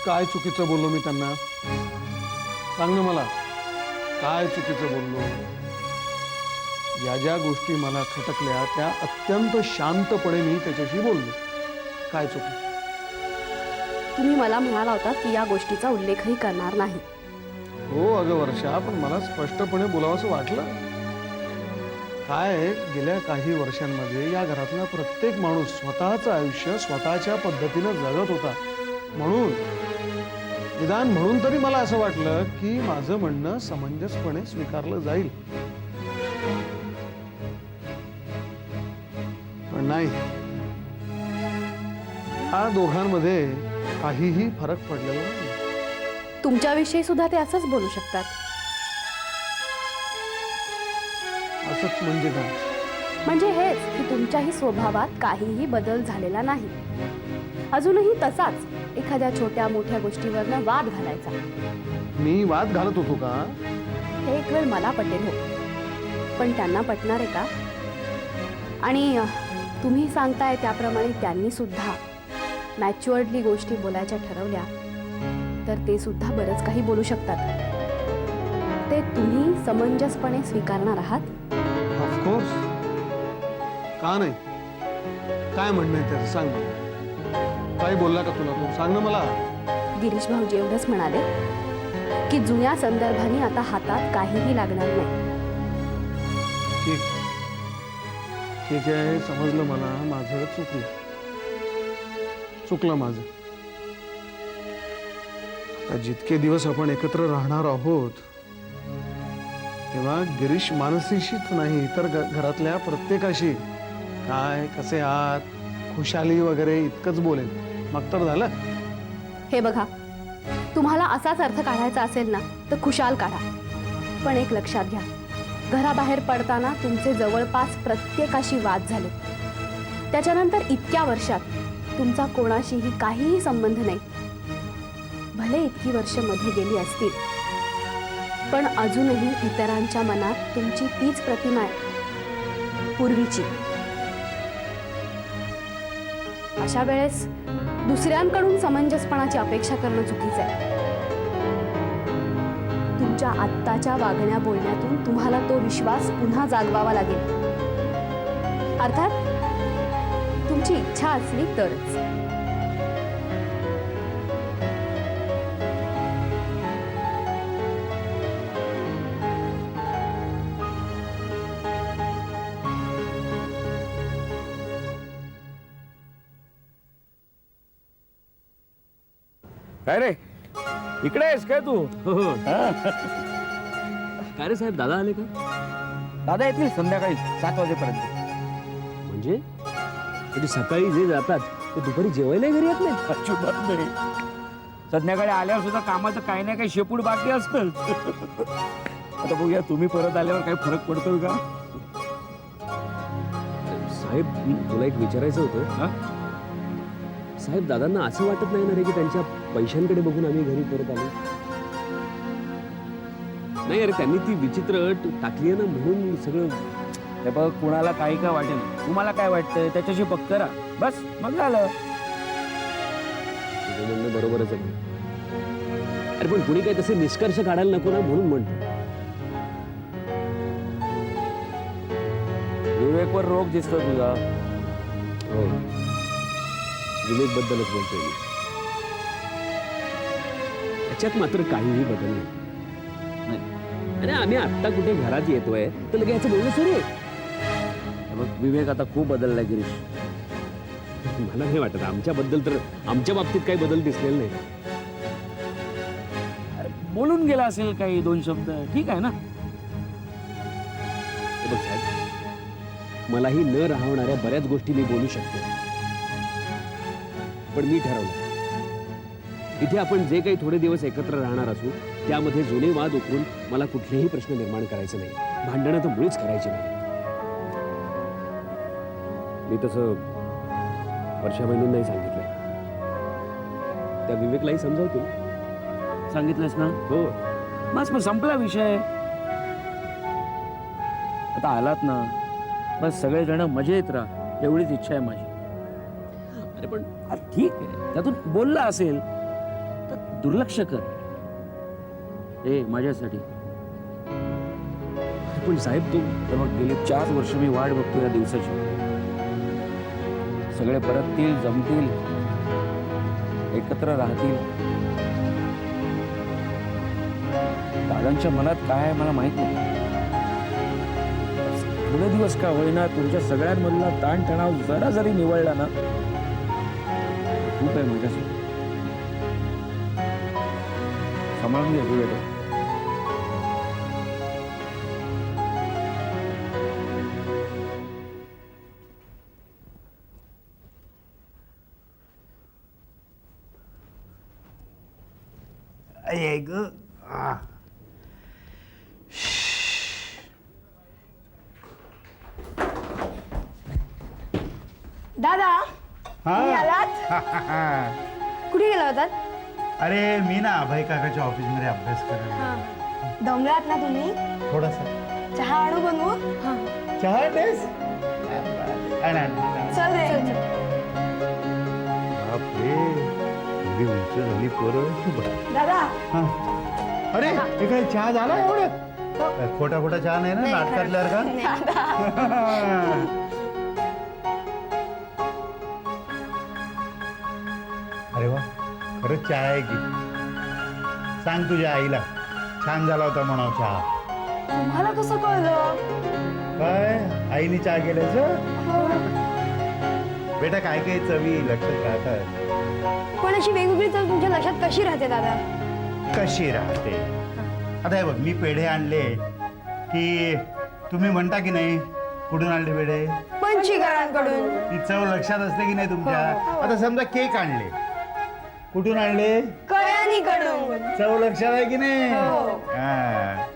काय चुकीचं बोललो मी त्यांना? सांग ना मला, काय चुकीचं बोललो? या ज्या गोष्टी मला खटकल्या त्या अत्यंत शांतपणे मी त्याच्याशी बोललो. काय चुकलं? तुम्ही मला म्हणाला होता की या गोष्टीचा उल्लेखही करणार नाही. हो अगं वर्षा, पण मला स्पष्टपणे बोलावंसं वाटलं. काय आहे, गेल्या काही वर्षांमध्ये या घरातला प्रत्येक माणूस स्वतःचं आयुष्य स्वतःच्या पद्धतीनं जगत होता. म्हणून निदान म्हणून तरी मला असं वाटलं की माझं म्हणणं समंजसपणे स्वीकारलं जाईल. पण नाही, या दोघांमध्ये काहीही फरक पडलेला नाही. तुमच्याविषयी सुद्धा ते असंच बोलू शकतात. असंच म्हणजे काय? म्हणजे हेच की तुमच्याही स्वभावात काहीही बदल झालेला नाही. अजूनही तसाच एखाद्या छोट्या मोठ्या गोष्टीवरनं वाद घालायचा. मी वाद घालत होतो का? हे एक वेळ मला पटेल हो, पण त्यांना पटणार आहे का? आणि तुम्ही सांगताय त्याप्रमाणे त्यांनी सुद्धा मॅच्युअर्डली गोष्टी बोलायच्या ठरवल्या तर ते सुद्धा बरंच काही बोलू शकतात. ते तुम्ही समंजसपणे स्वीकारणार आहात? ऑफकोर्स, का नाही? काय म्हणणं आहे त्याचं सांग मला. काही बोलला का तुला तो? सांग ना मला. गिरीश भाऊजी एवढंच म्हणाले की जुन्या संदर्भांनी आता हातात काहीही लागणार नाही. ठीक ठीक आहे, समजलं मला. माझं चुकलं माझं. आता जितके दिवस आपण एकत्र राहणार आहोत तेव्हा गिरीश मानसीशीच नाही तर घरातल्या प्रत्येकाशी काय कसे आहात, खुशाली वगैरे इतकंच बोलेल. मग तर झालं. हे बघा, तुम्हाला असाच अर्थ काढायचा असेल ना तर खुशाल काढा, पण एक लक्षात घ्या, घराबाहेर पडताना तुमचे जवळपास प्रत्येकाशी वाद झाले. त्याच्यानंतर इतक्या वर्षात तुमचा कोणाशीही काहीही संबंध नाही. भले इतकी वर्ष मध्ये गेली असतील पण अजूनही इतरांच्या मनात तुमची तीच प्रतिमा आहे, पूर्वीची. अशा वेळेस दुसऱ्यांकडून समंजसपणाची अपेक्षा करणं चुकीचं आहे. तुमच्या आत्ताच्या वागण्या बोलण्यातून तुम्हाला तो विश्वास पुन्हा जागवावा लागेल. अर्थात तुमची इच्छा असली तरच. काय रे, इकडे आहेस काय तू? काय रे साहेब, दादा आले का? दादा येतील संध्याकाळी 7 वाजेपर्यंत. म्हणजे कधी सकाळी जे जातात ते दुपारी जेवायला घरी येत नाही? अजिबात नाही. संध्याकाळी आल्यावर सुद्धा कामाचं काही ना काही शेपूट बाकी असतं. आता बघूया तुम्ही परत आल्यावर काही फरक पडतोय का? साहेब, तुला एक विचारायचं होतं. साहेब, दादांना असं वाटत नाही ना रे की त्यांच्या पैशांकडे बघून आम्ही घरी परत आलो? नाही अरे, त्यांनी ती विचित्र अट टाकली आहे ना म्हणून सगळं. हे बघ, कुणाला काही काय वाटेल, तुम्हाला काय वाटतंय त्याच्याशी पक्क करा, बस मग झालं. तुझं म्हणणं बरोबरच आहे. अरे पण कुणी काय तसे निष्कर्ष काढायला नको ना म्हणून म्हणतो. विवेकवर रोग दिसतो तुझा. हो, विवेक बद्दलच बोलतोय मी. त्याच्यात मात्र काहीही बदल नाही. अरे आम्ही आत्ता कुठे घरात येतोय तर लगेच याचं बोलणं सुरू आहे. बघ, विवेक आता खूप बदललाय गिरीश. मला नाही वाटत आमच्याबद्दल तर आमच्या बाबतीत काही बदल दिसलेला नाही. अरे, बोलून गेला असेल काही 2 शब्द, ठीक आहे ना. बघ साहेब, मलाही न राहणाऱ्या बऱ्याच गोष्टी मी बोलू शकतो, पण मी ठरवलं इथे आपण जे काही थोडे दिवस एकत्र राहणार असू त्यामध्ये जुने वाद उकरून मला कुठलेही प्रश्न निर्माण करायचे नाही. भांडणं तर मुळीच करायची नाही. मी तसं वर्षाबहिणींनाही सांगितलंय. त्या विवेकलाही समजावतील. सांगितलंस ना? हो. बस मग संपला विषय. आता आलात ना, बस सगळेजण मजेत राहा एवढीच इच्छा आहे माझी. अरे पण ठीक आहे, त्यातून बोलला असेल तर दुर्लक्ष कर. ए माझ्यासाठी. पण साहेब तू तर मग गेली 4 वर्ष मी वाट बघतो या दिवसाची. सगळे परततील, जमतील, एकत्र राहतील. दादांच्या मनात काय आहे मला माहित नाही. थोडे दिवस का होईना तुमच्या सगळ्यांमधला ताणतणाव जरा जरी निवळला ना खूप आहे माझ्यासाठी. सांभाळून घे बेटा. आई ग दादा तुम्ही आलात? कुठे गेला होतात? अरे मी ना अभय काकाच्या ऑफिसमध्ये अभ्यास करायला दमलात ना तुम्ही? थोडासा चहा आणू बनवू? चहा टेस चल रे. बापरे एवढी उंच झाली पोरं. दादा अरे हे काय चहा झाला एवढं खोटा खोटा चहा नाही ना नाटकातल्यावर का अरे वा खरंच चहा आहे की सांग तुझ्या आईला छान झाला होता म्हणाव चहा. तुम्हाला कसं कळलं? काय आईने चहा केल्याचं बेटा काय काय चवी लक्षात राहतात. पण अशी वेगवेगळी चव तुमच्या लक्षात कशी राहते दादा? कशी राहते आता हे बघ मी पेढे आणले की तुम्ही म्हणता की नाही कुठून आणले पेढे. पंचीकरांकडून. ती चव लक्षात असते की नाही तुमच्या. आता समजा केक आणले कुठून आणले कळ्यानीकडून. चव लक्षात आहे की नाही. हा.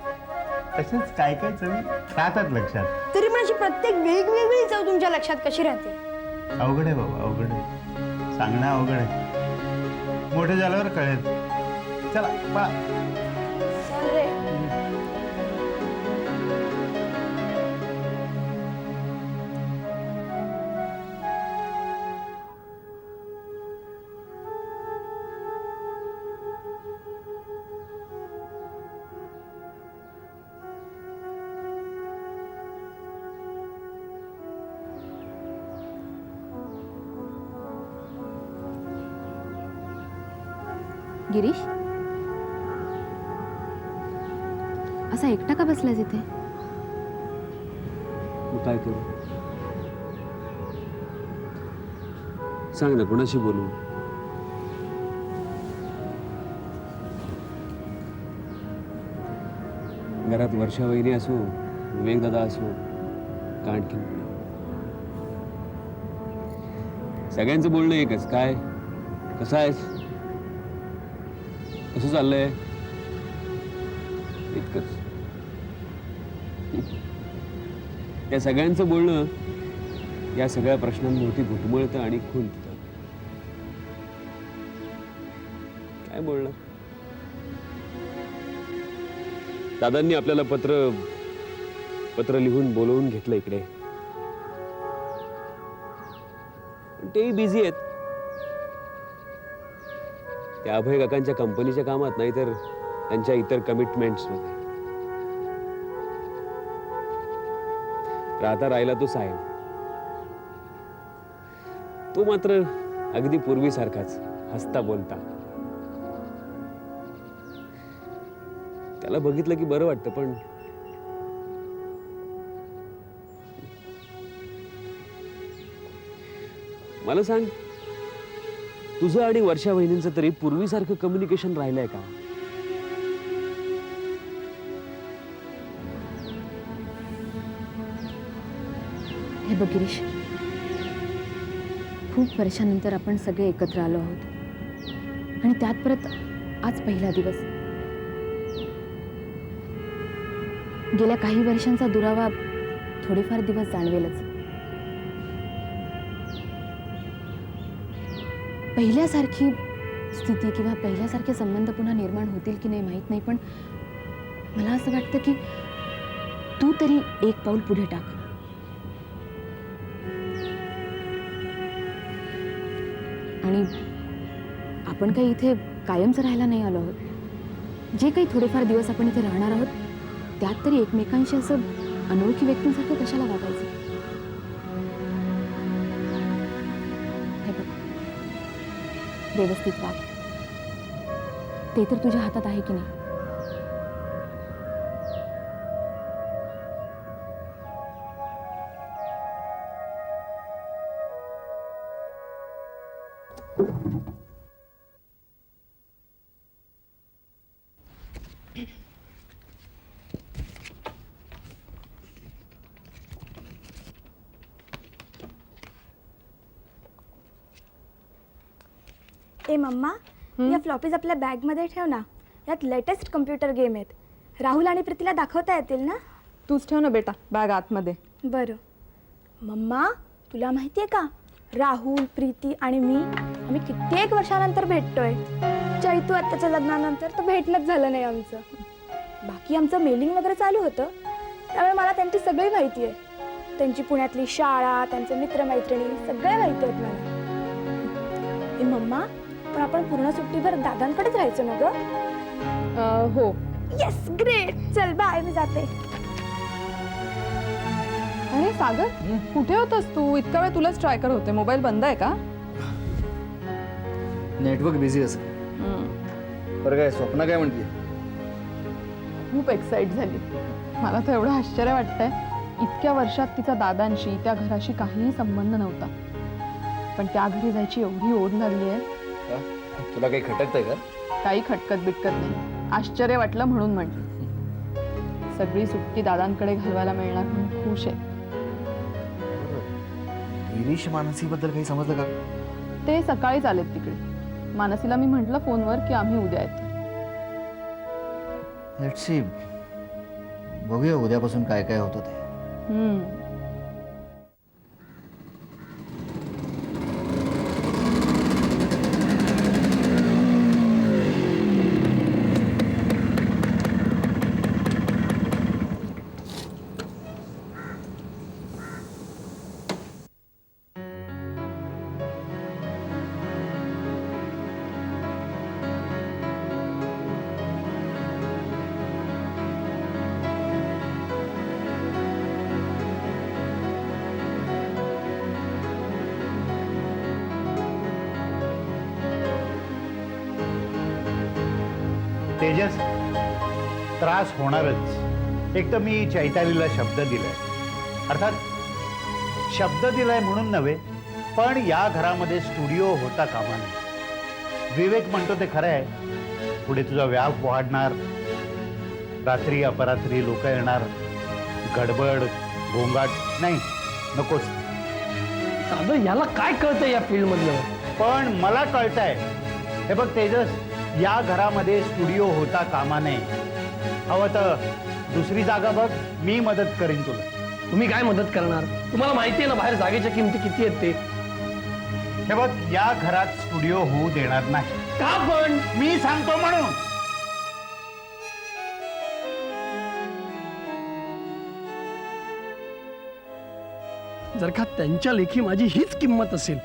तसंच काय काय चवी राहतात लक्षात. तरी पण अशी प्रत्येक वेगवेगळी चव तुमच्या लक्षात कशी राहते? अवघड आहे बाबा अवघड आहे सांगणं अवघड आहे. मोठे झाल्यावर कळेल. चला पळा. चल रे. गिरीश असा एकटा का बसलायस इथे? मग काय करू? सांग ना कोणाशी बोलू? घरात वर्षा वहिनी असो विवेक दादा असो का आणखीन कोणी. सगळ्यांचं बोलणं एकच. काय कसं आहेस कसं चाललंय इतकंच. त्या सगळ्यांचं बोलणं या सगळ्या प्रश्नांभोवती घुटमळतं आणि खुंटतं. काय बोलणं. दादांनी आपल्याला पत्र लिहून बोलवून घेतलं इकडे. तेही बिझी आहेत त्या अभय काकांच्या कंपनीच्या कामात नाही तर त्यांच्या इतर कमिटमेंट्स मध्ये. राहता राहिला तो साहेब. तो मात्र अगदी पूर्वीसारखाच हसता बोलता. त्याला बघितलं की बरं वाटतं पण मला सांग तुझं आणि वर्षा वहिनींचं तरी पूर्वीसारखं कम्युनिकेशन राहिलंय का? हे बघ गिरीश खूप वर्षानंतर आपण सगळे एकत्र आलो आहोत आणि त्यात परत आज पहिला दिवस. गेल्या काही वर्षांचा दुरावा थोडेफार दिवस जाणवेलच. पहिल्यासारखी स्थिती किंवा पहिल्यासारखे संबंध पुन्हा निर्माण होतील की नाही माहीत नाही पण मला असं वाटतं की तू तरी एक पाऊल पुढे टाक. आणि आपण काही इथे कायमचं राहायला नाही आलो आहोत. जे काही थोडेफार दिवस आपण इथे राहणार आहोत त्यात तरी एकमेकांशी असं अनोळखी व्यक्तींसारखं कशाला वागायचं. हे बघ, व्यवस्थित वाग. ते तर तुझ्या हातात आहे की नाही. ए मम्मा, या फ्लॉपीज आपल्या बॅगमध्ये ठेव ना. यात लेटेस्ट कम्प्युटर गेम आहेत. राहुल आणि प्रीतीला दाखवता येतील ना? तूच ठेव ना बेटा बॅग आतमध्ये. बरं. मम्मा, तुला माहिती आहे का, राहुल, प्रीती आणि मी आम्ही कित्येक वर्षानंतर भेटतोय. चैतू आत्ताच्या लग्नानंतर तर भेटणंच झालं नाही आमचं. बाकी आमचं मेलिंग वगैरे चालू होतं, त्यामुळे मला त्यांची सगळी माहिती आहे. त्यांची पुण्यातली शाळा, त्यांचे मित्रमैत्रिणी सगळे माहिती आहेत मला. ए मम्मा, पण आपण पूर्ण सुट्टीभर दादांकडेच राहायचं ना गं? हो. Yes, great. चल बाय, मी जाते. अरे सागर, कुठे होतास तू? इतका वेळ तुलाच ट्राय करत होते. मोबाईल बंद आहे का? नेटवर्क बिझी असेल. बरं काय स्वप्न काय म्हणते? खूप एक्साइट झाली. मला तर एवढं आश्चर्य वाटतंय. इतक्या वर्षात तिचा दादांशी, त्या घराशी काहीही संबंध नव्हता, पण त्या घरी जायची एवढी ओढ लागली आहे. तुला काही खटकतंय का? काही खटकत बिटकत नाही. आश्चर्य वाटलं म्हणून म्हटलं. सगळी सुट्टी दादांकडे घालवायला मिळणार म्हणून खुश आहे. गिरीश मानसीबद्दल काही समजलं का? ते सकाळीच आलेत तिकडे. मानसीला मी म्हटलं फोनवर की आम्ही उद्या येतो. लेट्स सी, बघूया उद्यापासून काय काय होतं ते. तेजस, त्रास होणारच. एक तर मी चैतालीला शब्द दिलाय, अर्थात शब्द दिलाय म्हणून नव्हे, पण या घरामध्ये स्टुडिओ होता कामा नये. विवेक म्हणतो ते खरं आहे. पुढे तुझा व्याप वाढणार, रात्री अपरात्री लोक येणार, गडबड गोंगाट. नाही, नकोच. दादा, याला काय कळतंय या फील्ड मधलं? पण मला कळतंय. हे बघ तेजस, या घरामध्ये स्टुडिओ होता कामा नये. हवं तर दुसरी जागा बघ, मी मदत करीन तुला. तुम्ही काय मदत करणार? तुम्हाला माहिती आहे ना बाहेर जागेच्या किमती किती आहेत ते. हे बघ, या घरात स्टुडिओ होऊ देणार नाही. का पण? मी सांगतो म्हणून. जर का त्यांच्या लेखी माझी हीच किंमत असेल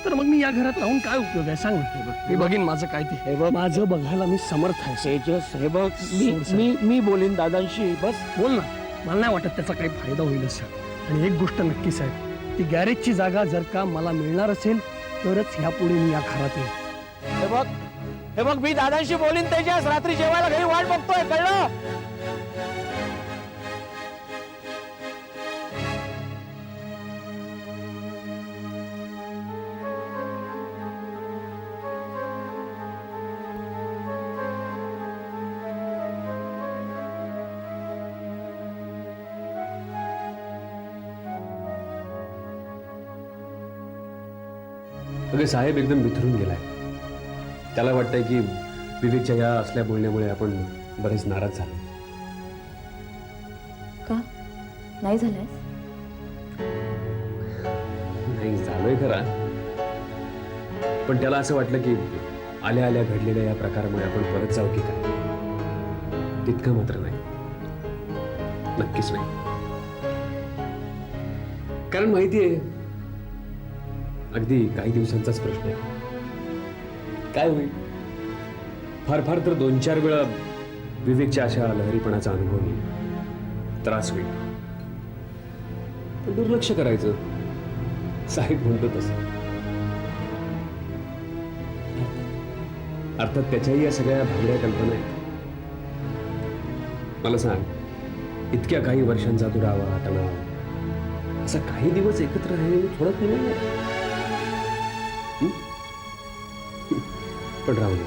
तर मग मी या घरात राहून काय उपयोग आहे सांग ना. मी बघीन माझं काय ते. माझं बघायला मी समर्थ आहे. तेजस, हे बघ, मी बोलीन दादांशी. बस बोल ना. मला नाही वाटत त्याचा काही फायदा होईल असं. आणि एक गोष्ट नक्कीच आहे, ती गॅरेजची जागा जर का मला मिळणार असेल तरच ह्यापुढे मी या घरात येईल. हे बघ, मी दादांशी बोलीन. तेजस, रात्री जेवायला घरी वाट बघतोय, कळलं? अगं साहेब एकदम बिथरून गेलाय. त्याला वाटतंय की विवेकच्या या असल्या बोलण्यामुळे आपण बरेच नाराज झाले. का नाही झालंय? नाही झालोय खरा, पण त्याला असं वाटलं की आल्या आल्या घडलेल्या या प्रकारामुळे आपण परत जाऊ की काय. तितकं मात्र नाही, नक्कीच नाही. कारण माहितीये, अगदी काही दिवसांचाच प्रश्न आहे. काय होईल? फार फार तर 2-4 वेळा विवेकच्या अशा लहरीपणाचा अनुभव येईल, त्रास होईल. पण दुर्लक्ष करायचं, साहेब म्हणतो तसं. अर्थात त्याच्याही या सगळ्या भांगड्या कल्पना आहेत. मला सांग, इतक्या काही वर्षांचा दुरावा तणाव असा काही दिवस एकत्र राहिलेलं थोडं कमी नाही. पण राहू दे,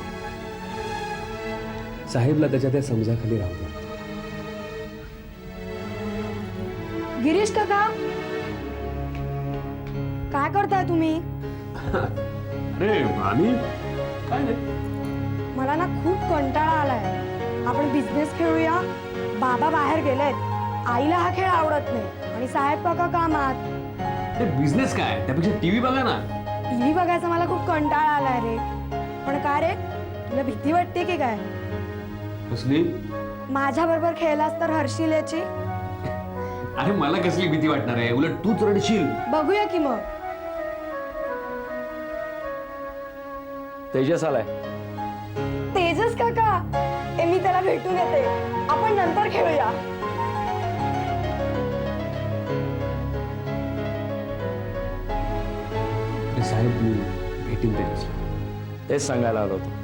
साहेबला त्याच्या त्या समजाखाली राहू दे. गिरीश काका, काय करताय तुम्ही? अरे आम्ही काय नाही. मला ना खूप कंटाळा आलाय. आपण बिझनेस खेळूया. बाबा बाहेर गेलेत, आईला हा खेळ आवडत नाही आणि साहेब काका कामात. अरे बिझनेस काय, त्यापेक्षा टीव्ही बघा ना. टीव्ही बघायचा मला खूप कंटाळा आलाय रे. पण काय रे, तुला भीती वाटते की काय? कसली? माझ्या बरोबर खेळलास तर हरशील याची. अरे मला कसली भीती वाटणार आहे, उलट तूच रडशील. बघूया की मग. तेजस आलाय. तेजस काका, मी त्याला भेटून येते. आपण नंतर खेळूया. अरे साहेब, मी भेटीन त्याच्याशी. तेच सांगायला आलो होतो.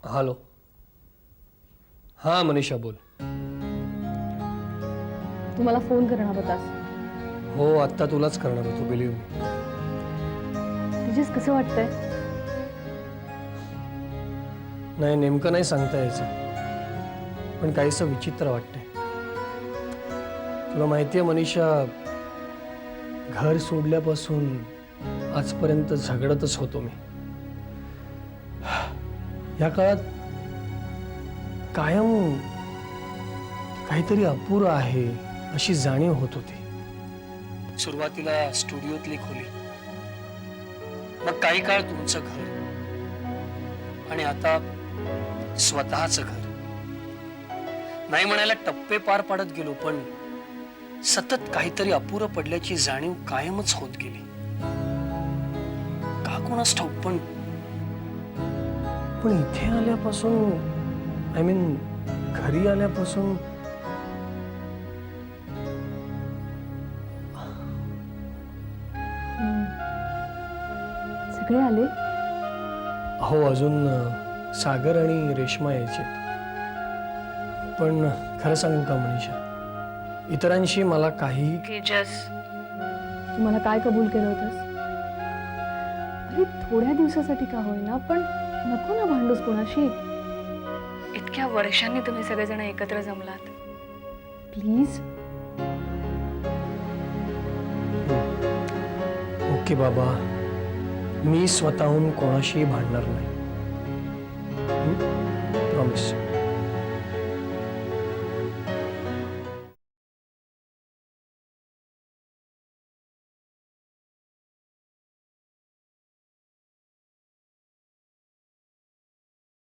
हॅलो. हां मनीषा, बोल. तुम्हाला फोन करणार होतास. हो, आत्ता तुलाच करणार होतो, बिलीव्ह मी. तेजस कसं वाटतंय? नाही, नेमकं नाही सांगता यायचं, पण काहीसं विचित्र वाटतंय. तुला माहिती आहे मनीषा, घर सोडल्यापासून आजपर्यंत झगडतच होतो मी. या काळात कायम काहीतरी अपुरं आहे अशी जाणीव होत होती. सुरुवातीला स्टुडिओतली खोली, मग काही काळ तुमचं घर, आणि आता स्वतःचं घर. नाही म्हणायला टप्पे पार पाडत गेलो, पण सतत काहीतरी अपुरं पडल्याची जाणीव कायमच होत गेली. का कोणास ठाऊक, पण इथे आल्यापासून, आय मीन घरी आल्यापासून सगळे आले? हो, अजून सागर आणि रेश्मा यायचे. पण खरं सांगू का मनीषा, इतरांशी मला काही तेजस, तू मला काय कबूल केलं होतंस? अरे थोड्या दिवसासाठी का होईना, पण नको ना भांडूस कोणाशी. इतक्या वर्षांनी तुम्ही सगळेजण एकत्र जमलात. प्लीज. ओके बाबा, मी स्वतःहून कोणाशी भांडणार नाही. प्रॉमिस.